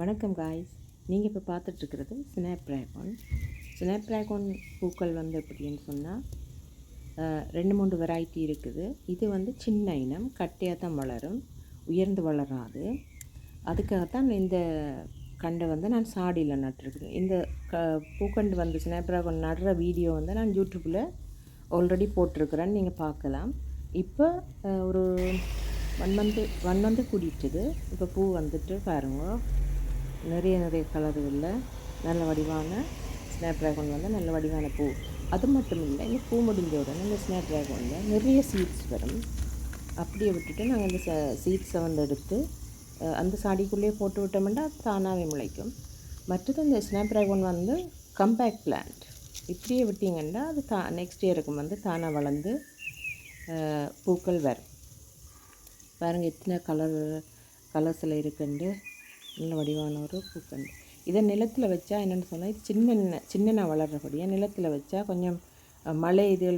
வணக்கம் காய்ஸ். நீங்கள் இப்போ பார்த்துட்ருக்கிறது ஸ்னாப் ட்ராகன். ஸ்னாப் ட்ராகன் பூக்கள் வந்து எப்படின்னு சொன்னால் 2-3 வெரைட்டி இருக்குது. இது வந்து சின்ன இனம், கட்டையாக தான் வளரும், உயர்ந்து வளராது. அதுக்காகத்தான் இந்த கண்டை வந்து நான் சாடியில் நட்டுருக்குறேன். இந்த பூக்கண்டு வந்து ஸ்னாப் ட்ராகன் நடுற வீடியோ வந்து நான் யூடியூப்பில் ஆல்ரெடி போட்டிருக்கிறேன்னு நீங்கள் பார்க்கலாம். இப்போ ஒரு ஒன் மந்த்து கூட்டிட்டுது. இப்போ பூ வந்துட்டு பாருங்க, நிறைய கலர்களில் நல்ல வடிவான ஸ்னாப் ட்ராகன் வந்து நல்ல வடிவான பூ. அது மட்டும் இல்லை, இந்த பூ முடிஞ்ச உடனே இந்த ஸ்னாப் ட்ராகனில் நிறைய சீட்ஸ் வரும். அப்படியே விட்டுட்டு நாங்கள் இந்த சீட்ஸை வந்து எடுத்து அந்த சாடிக்குள்ளேயே போட்டு விட்டோம்னா தானாகவே முளைக்கும். மற்றது இந்த ஸ்னாப் ட்ராகன் வந்து கம்பேக்ட் பிளான்ட். இப்படியே விட்டிங்கன்னா அது நெக்ஸ்ட் இயருக்கு வந்து தானாக வளர்ந்து பூக்கள் வரும். பாருங்கள் எத்தனை கலர்ஸில் இருக்குண்டு நல்ல வடிவான ஒரு பூக்கண்டு. இதை நிலத்தில் வச்சா என்னென்னு சொன்னால், இது சின்ன வளர்கிறபடியாக நிலத்தில் வச்சா கொஞ்சம் மழை இது